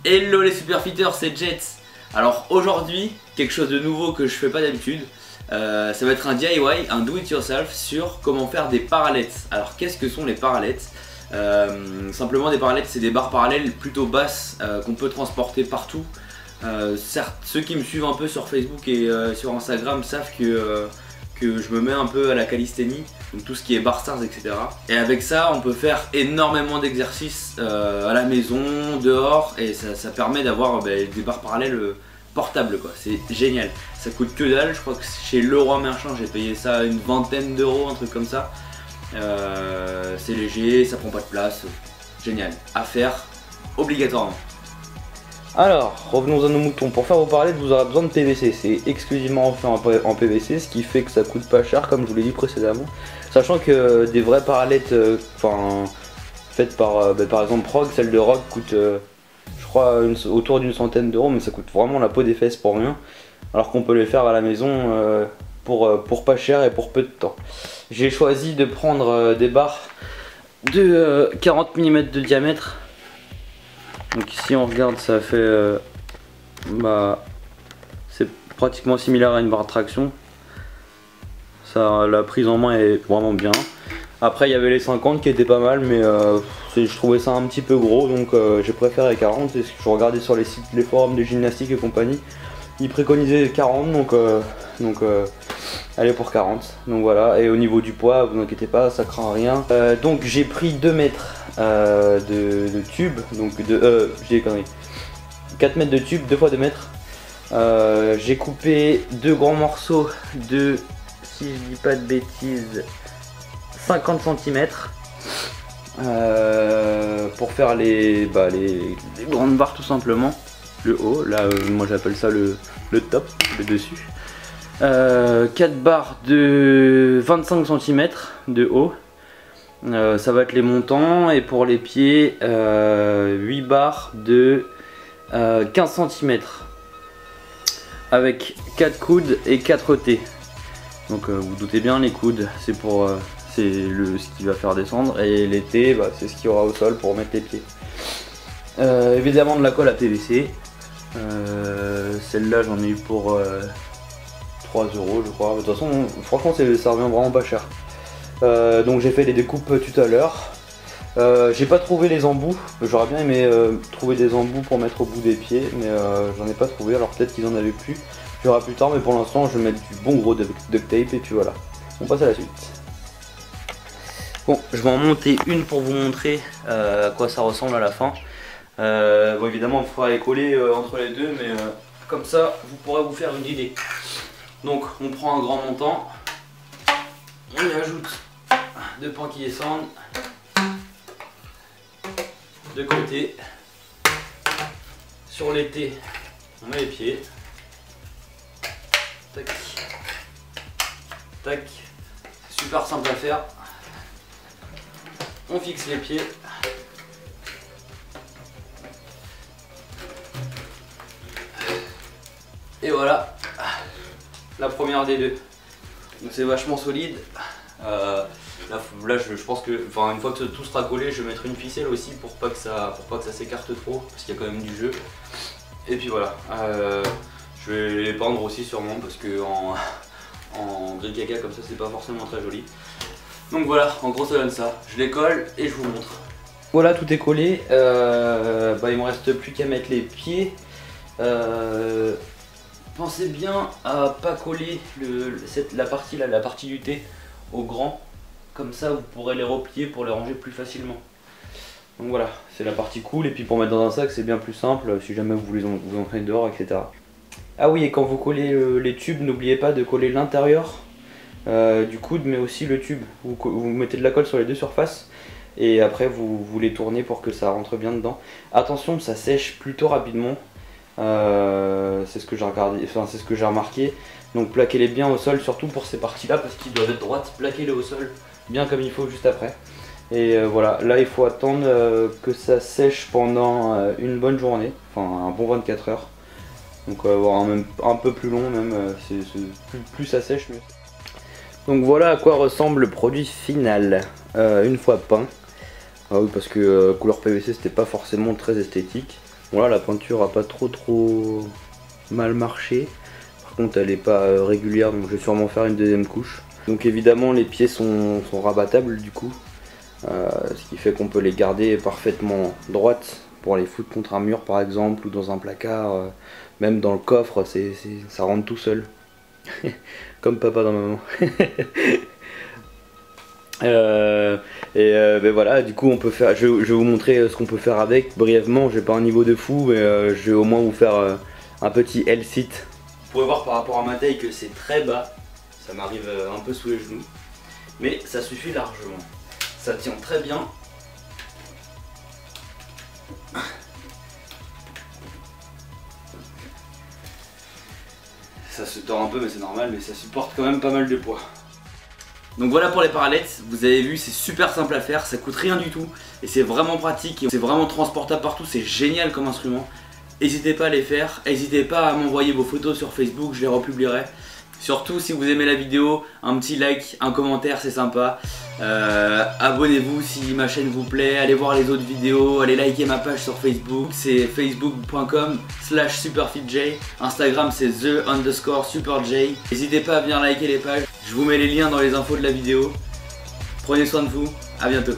Hello les superfitters, c'est Jets. Alors aujourd'hui, quelque chose de nouveau que je fais pas d'habitude, ça va être un DIY, un do it yourself sur comment faire des parallettes. Alors qu'est-ce que sont les parallettes? Simplement des parallettes, c'est des barres parallèles plutôt basses qu'on peut transporter partout. Certes, ceux qui me suivent un peu sur Facebook et sur Instagram savent que je me mets un peu à la calisthénie, donc tout ce qui est bar stars, etc. Et avec ça, on peut faire énormément d'exercices à la maison, dehors, et ça permet d'avoir des barres parallèles portables, quoi. C'est génial. Ça coûte que dalle, je crois que chez Leroy Merchant, j'ai payé ça une vingtaine d'euros, un truc comme ça. C'est léger, ça prend pas de place, génial. À faire obligatoirement. Alors, revenons à nos moutons. Pour faire vos parallettes, vous aurez besoin de PVC. C'est exclusivement fait en PVC, ce qui fait que ça coûte pas cher, comme je vous l'ai dit précédemment. Sachant que des vraies parallettes, faites par exemple Rogue, celle de Rogue coûte, je crois, autour d'une centaine d'euros, mais ça coûte vraiment la peau des fesses pour rien. Alors qu'on peut les faire à la maison pour pas cher et pour peu de temps. J'ai choisi de prendre des barres de 40 mm de diamètre. Donc ici on regarde, ça fait c'est pratiquement similaire à une barre de traction. Ça, la prise en main est vraiment bien. Après il y avait les 50 qui étaient pas mal, mais je trouvais ça un petit peu gros, donc j'ai préféré les 40. Et je regardais sur les sites, les forums de gymnastique et compagnie, ils préconisaient 40, donc allez pour 40. Donc voilà, et au niveau du poids, vous inquiétez pas, ça craint rien. Donc j'ai pris 2 mètres de tube, donc j'ai des conneries, 4 mètres de tube, 2 fois 2 mètres. J'ai coupé 2 grands morceaux de, si je dis pas de bêtises, 50 cm pour faire les grandes barres tout simplement. Le haut, là moi j'appelle ça le top, le dessus. 4 barres de 25 cm de haut. Ça va être les montants, et pour les pieds 8 barres de 15 cm avec 4 coudes et 4 T. Donc vous doutez bien, les coudes c'est pour ce qui va faire descendre, et les T c'est ce qu'il y aura au sol pour mettre les pieds. Évidemment de la colle à PVC, celle-là j'en ai eu pour 3 euros je crois. De toute façon franchement ça revient vraiment pas cher. Donc j'ai fait les découpes tout à l'heure. J'ai pas trouvé les embouts, j'aurais bien aimé trouver des embouts pour mettre au bout des pieds, mais j'en ai pas trouvé, alors peut-être qu'ils en avaient plus. Il y aura plus tard, mais pour l'instant je vais mettre du bon gros duct tape et puis voilà. On passe à la suite. Bon, je vais en monter une pour vous montrer à quoi ça ressemble à la fin. Bon, évidemment il faudra les coller entre les deux, mais comme ça vous pourrez vous faire une idée. Donc on prend un grand montant, on y ajoute 2 pans qui descendent de côté. Sur les T, on met les pieds. Tac, tac. C'est super simple à faire. On fixe les pieds. Et voilà, la première des deux. Donc c'est vachement solide. Là je pense que une fois que tout sera collé, je vais mettre une ficelle aussi pour pas que ça s'écarte trop, parce qu'il y a quand même du jeu. Et puis voilà, je vais les peindre aussi sûrement, parce que en gris caca comme ça c'est pas forcément très joli. Donc voilà, en gros ça donne ça. Je les colle et je vous montre. Voilà, tout est collé. Il me reste plus qu'à mettre les pieds. Pensez bien à pas coller la partie du T au grand, comme ça vous pourrez les replier pour les ranger plus facilement. Donc voilà, c'est la partie cool, et puis pour mettre dans un sac c'est bien plus simple si jamais vous voulez vous entraîner dehors, etc. Ah oui, et quand vous collez les tubes, n'oubliez pas de coller l'intérieur du coude, mais aussi le tube. Vous mettez de la colle sur les deux surfaces, et après vous les tournez pour que ça rentre bien dedans. Attention, ça sèche plutôt rapidement. C'est ce que j'ai regardé, c'est ce que j'ai remarqué. Donc plaquez-les bien au sol, surtout pour ces parties là, parce qu'ils doivent être droites. Plaquez-les au sol bien comme il faut juste après. Et voilà, là il faut attendre que ça sèche pendant une bonne journée, un bon 24 heures. Donc voire un peu plus long même, plus ça sèche mieux. Donc voilà à quoi ressemble le produit final une fois peint. Ah oui, parce que couleur PVC c'était pas forcément très esthétique. Voilà, la peinture a pas trop mal marché. Par contre elle est pas régulière, donc je vais sûrement faire une deuxième couche. Donc évidemment les pieds sont rabattables du coup, ce qui fait qu'on peut les garder parfaitement droites pour les foutre contre un mur par exemple, ou dans un placard, même dans le coffre, ça rentre tout seul. Comme papa dans maman. Ben voilà, du coup on peut faire, je vais vous montrer ce qu'on peut faire avec brièvement. J'ai pas un niveau de fou, mais je vais au moins vous faire un petit L-sit. Vous pouvez voir par rapport à ma taille que c'est très bas, ça m'arrive un peu sous les genoux, mais ça suffit largement, ça tient très bien. Ça se tord un peu, mais c'est normal, mais ça supporte quand même pas mal de poids. Donc voilà pour les parallettes, vous avez vu, c'est super simple à faire, ça coûte rien du tout et c'est vraiment pratique, c'est vraiment transportable partout, c'est génial comme instrument. N'hésitez pas à les faire, n'hésitez pas à m'envoyer vos photos sur Facebook, je les republierai. Surtout si vous aimez la vidéo, un petit like, un commentaire, c'est sympa. Abonnez-vous si ma chaîne vous plaît, allez voir les autres vidéos, allez liker ma page sur Facebook, c'est facebook.com/superfitj. Instagram c'est the_superj. N'hésitez pas à venir liker les pages, je vous mets les liens dans les infos de la vidéo. Prenez soin de vous, à bientôt.